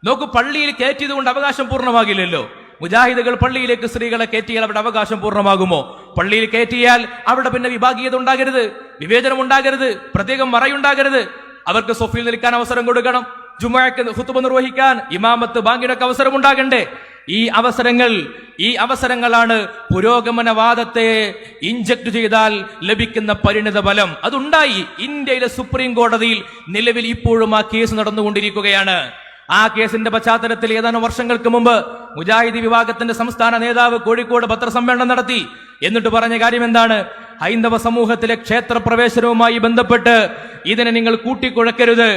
നോക്കൂ, പള്ളിയിൽ കയറ്റിയത് കൊണ്ട് അവകാശം പൂർണ്ണമാകില്ലല്ലോ. മുജാഹിദുകൾ പള്ളിയിലേക്ക് സ്ത്രീകളെ കയറ്റിയാൽ അവിടെ അവകാശം പൂർണ്ണമാകുമോ? പള്ളിയിൽ കയറ്റിയാൽ അവിടെ പിന്നെ വിഭാഗീയത ഉണ്ടാകരുത്, വിവേചനം ഉണ്ടാകരുത്, പ്രത്യേകം മറയുണ്ടാകരുത്. അവർക്ക് സൊഫിയിൽ നിൽക്കാൻ അവസരം കൊടുക്കണം, ജുമുഅക്ക് ഖുതുബ നിർവഹിക്കാൻ, ഇമാമത്ത് ബാങ്കിനൊക്കെ അവസരം ഉണ്ടാകണ്ടേ? ഈ അവസരങ്ങളാണ് പുരോഗമനവാദത്തെ ഇൻജക്ട് ചെയ്താൽ ലഭിക്കുന്ന പരിണിത ഫലം. അതുണ്ടായി. ഇന്ത്യയിലെ സുപ്രീം കോടതിയിൽ നിലവിൽ ഇപ്പോഴും ആ കേസ് നടന്നുകൊണ്ടിരിക്കുകയാണ്. ആ കേസിന്റെ പശ്ചാത്തലത്തിൽ ഏതാനും വർഷങ്ങൾക്ക് മുമ്പ് മുജാഹിദി വിഭാഗത്തിന്റെ സംസ്ഥാന നേതാവ് കോഴിക്കോട് പത്രസമ്മേളനം നടത്തി. എന്നിട്ട് പറഞ്ഞ കാര്യം എന്താണ്? ഹൈന്ദവ സമൂഹത്തിലെ ക്ഷേത്രപ്രവേശനവുമായി ബന്ധപ്പെട്ട് ഇതിനെ നിങ്ങൾ കൂട്ടിക്കുഴക്കരുത്,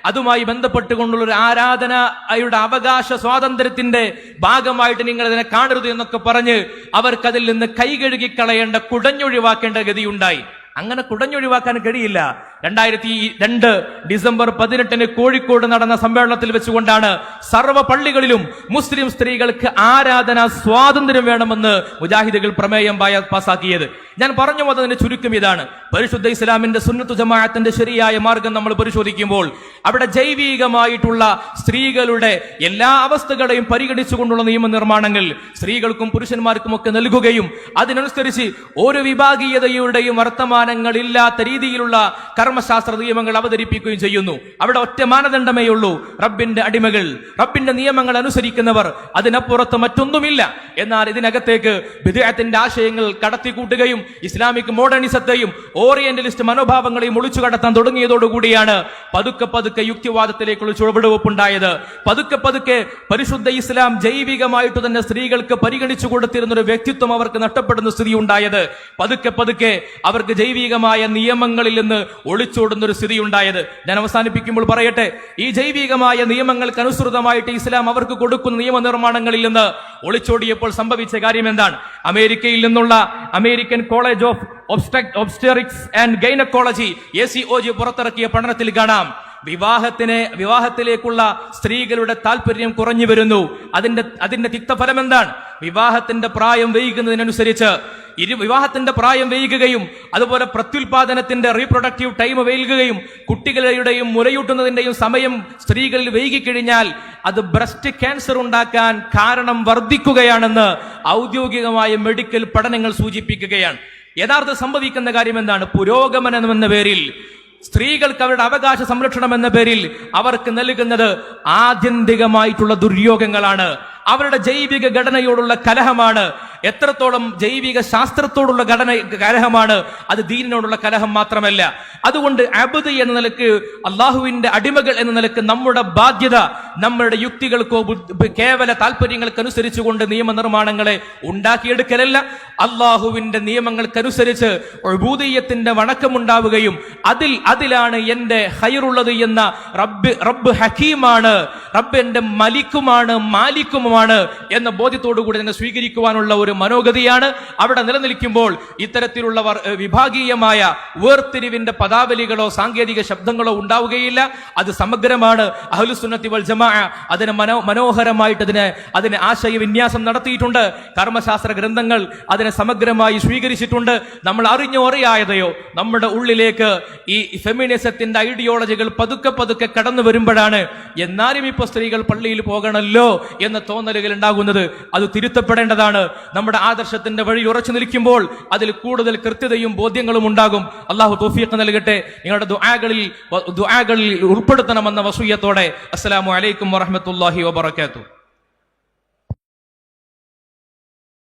അതുമായി ബന്ധപ്പെട്ടുകൊണ്ടുള്ള ഒരു ആരാധനയുടെ അവകാശ സ്വാതന്ത്ര്യത്തിന്റെ ഭാഗമായിട്ട് നിങ്ങൾ ഇതിനെ കാണരുത് എന്നൊക്കെ പറഞ്ഞ് അവർക്കതിൽ നിന്ന് കൈകഴുകിക്കളയേണ്ട, കുടഞ്ഞൊഴിവാക്കേണ്ട ഗതിയുണ്ടായി. അങ്ങനെ കുടഞ്ഞൊഴിവാക്കാൻ കഴിയില്ല. 2002 ഡിസംബർ 18 കോഴിക്കോട് നടന്ന സമ്മേളനത്തിൽ വെച്ചുകൊണ്ടാണ് സർവ്വ പള്ളികളിലും മുസ്ലിം സ്ത്രീകൾക്ക് ആരാധനാ സ്വാതന്ത്ര്യം വേണമെന്ന് മുജാഹിദുകൾ പ്രമേയം പാസാക്കിയത്. ഞാൻ പറഞ്ഞു വന്നതിന്റെ ചുരുക്കം ഇതാണ്. പരിശുദ്ധ ഇസ്ലാമിന്റെ സുന്നത്തു ജമാഅത്തിന്റെ ശരിയായ മാർഗം നമ്മൾ പരിശോധിക്കുമ്പോൾ അവിടെ ജൈവികമായിട്ടുള്ള സ്ത്രീകളുടെ എല്ലാ അവസ്ഥകളെയും പരിഗണിച്ചുകൊണ്ടുള്ള നിയമനിർമ്മാണങ്ങൾ സ്ത്രീകൾക്കും പുരുഷന്മാർക്കും ഒക്കെ നൽകുകയും അതിനനുസരിച്ച് ഒരു വിഭാഗീയതയുടെയും വർത്തമാനങ്ങൾ ഇല്ലാത്ത രീതിയിലുള്ള കർമ്മശാസ്ത്ര നിയമങ്ങൾ അവതരിപ്പിക്കുകയും ചെയ്യുന്നു. അവിടെ ഒറ്റ മാനദണ്ഡമേ ഉള്ളൂ: റബ്ബിന്റെ അടിമകൾ, റബ്ബിന്റെ നിയമങ്ങൾ അനുസരിക്കുന്നവർ, അതിനപ്പുറത്ത് മറ്റൊന്നുമില്ല. എന്നാൽ ഇതിനകത്തേക്ക് ബിദ്അത്തിന്റെ ആശയങ്ങൾ കടത്തിക്കൂട്ടുകയും ഇസ്ലാമിക് മോഡേണിസത്തെയും ഓറിയന്റലിസ്റ്റ് മനോഭാവങ്ങളെയും ഒളിച്ചു കടത്താൻ തുടങ്ങിയതോടുകൂടിയാണ് പതുക്കെ യുക്തിവാദത്തിലേക്കുള്ള ചുവടുവെപ്പുണ്ടായത്. പതുക്കെ പരിശുദ്ധ ഇസ്ലാം ജൈവികമായിട്ട് തന്നെ സ്ത്രീകൾക്ക് പരിഗണിച്ചു കൊടുത്തിരുന്ന ഒരു വ്യക്തിത്വം അവർക്ക് നഷ്ടപ്പെടുന്ന സ്ഥിതി ഉണ്ടായത്. പതുക്കെ അവർക്ക് ജൈവികമായ നിയമങ്ങളിൽ നിന്ന് ഒളിച്ചോടുന്ന ഒരു സ്ഥിതി ഉണ്ടായത്. ഞാൻ അവസാനിപ്പിക്കുമ്പോൾ പറയട്ടെ, ഈ ജൈവികമായ നിയമങ്ങൾക്ക് അനുസൃതമായിട്ട് ഇസ്ലാം അവർക്ക് കൊടുക്കുന്ന നിയമനിർമ്മാണങ്ങളിൽ നിന്ന് ഒളിച്ചോടിയപ്പോൾ സംഭവിച്ച കാര്യം എന്താണ്? അമേരിക്കയിൽ നിന്നുള്ള American college of obstetrics and gynaecology ACOG പുറത്തിറക്കിയ പഠനത്തിൽ കാണാം, വിവാഹത്തിലേക്കുള്ള സ്ത്രീകളുടെ താല്പര്യം കുറഞ്ഞു വരുന്നു. അതിന്റെ തിക്തഫലം എന്താണ്? വിവാഹത്തിന്റെ പ്രായം വൈകുന്നതിനനുസരിച്ച് വിവാഹത്തിന്റെ പ്രായം വൈകുകയും അതുപോലെ പ്രത്യുൽപാദനത്തിന്റെ റീപ്രൊഡക്റ്റീവ് ടൈം വൈകുകയും കുട്ടികളുടെയും മുലയൂട്ടുന്നതിന്റെയും സമയം സ്ത്രീകളിൽ വൈകിക്കഴിഞ്ഞാൽ അത് ബ്രസ്റ്റ് ക്യാൻസർ ഉണ്ടാക്കാൻ കാരണം വർദ്ധിക്കുകയാണെന്ന് ഔദ്യോഗികമായ മെഡിക്കൽ പഠനങ്ങൾ സൂചിപ്പിക്കുകയാണ്. യഥാർത്ഥ സംഭവിക്കുന്ന കാര്യം എന്താണ്? പുരോഗമനം എന്ന പേരിൽ സ്ത്രീകൾക്ക് അവരുടെ അവകാശ സംരക്ഷണം എന്ന പേരിൽ അവർക്ക് നൽകുന്നത് ആത്യന്തികമായിട്ടുള്ള ദുര്യോഗങ്ങളാണ്. അവരുടെ ജൈവിക ഘടനയോടുള്ള കലഹമാണ്. എത്രത്തോളം ജൈവിക ശാസ്ത്രത്തോടുള്ള കലഹമാണ്, അത് ദീനിനോടുള്ള കലഹം മാത്രമല്ല. അതുകൊണ്ട് അബ്ദ് എന്ന നിലക്ക്, അള്ളാഹുവിന്റെ അടിമകൾ എന്ന നിലക്ക് നമ്മുടെ ബാധ്യത നമ്മുടെ യുക്തികൾക്കോ കേവല താല്പര്യങ്ങൾക്കനുസരിച്ചുകൊണ്ട് നിയമനിർമ്മാണങ്ങളെ ഉണ്ടാക്കിയെടുക്കലല്ല, അള്ളാഹുവിന്റെ നിയമങ്ങൾക്കനുസരിച്ച് ഉബൂദിയ്യത്തിന്റെ വണക്കമുണ്ടാവുകയും അതിലാണ് എന്റെ ഖൈറുള്ളത് എന്ന റബ്ബ് ഹക്കീമാണ്, റബ്ബ് എന്റെ മലിക്കുമാണ്, മാലിക്കുമാണ് എന്ന ബോധ്യത്തോടുകൂടി തന്നെ സ്വീകരിക്കുവാനുള്ള ഒരു മനോഗതിയാണ് അവിടെ നിലനിൽക്കുമ്പോൾ ഇത്തരത്തിലുള്ള വിഭാഗീയമായ വേർതിരിവിന്റെ പദാവലികളോ സാങ്കേതിക ശബ്ദങ്ങളോ ഉണ്ടാവുകയില്ല. അത് സമഗ്രമാണ്. അഹ്ലുസുന്നത്തി വൽ ജമാഅ അതിനെ മനോഹരമായിട്ട് അതിനെ ആശയവിന്യാസം നടത്തിയിട്ടുണ്ട്. കർമ്മശാസ്ത്ര ഗ്രന്ഥങ്ങൾ അതിനെ സമഗ്രമായി സ്വീകരിച്ചിട്ടുണ്ട്. നമ്മൾ അറിഞ്ഞോ അറിയാതെയോ നമ്മുടെ ഉള്ളിലേക്ക് ഈ ഫെമിനിസത്തിന്റെ ഐഡിയോളജികൾ പതുക്കെ കടന്നു വരുമ്പോഴാണ് എന്നാലും ഇപ്പോൾ സ്ത്രീകൾ പള്ളിയിൽ പോകണമല്ലോ എന്ന തോന്നലുകൾ ഉണ്ടാകുന്നത്. അത് തിരുത്തപ്പെടേണ്ടതാണ്. നമ്മുടെ ആദർശത്തിന്റെ വഴി ഉറച്ചു നിൽക്കുമ്പോൾ അതിൽ കൂടുതൽ കൃത്യതയും ബോധ്യങ്ങളും ഉണ്ടാകും. അള്ളാഹു തൗഫീഖ് നൽകട്ടെ. നിങ്ങളുടെ ദുആകളിൽ ഉൾപ്പെടുത്തണമെന്ന വസിയ്യത്തോടെ അസ്സലാമു അലൈക്കും വറഹ്മത്തുള്ളാഹി വബറകാതുഹു.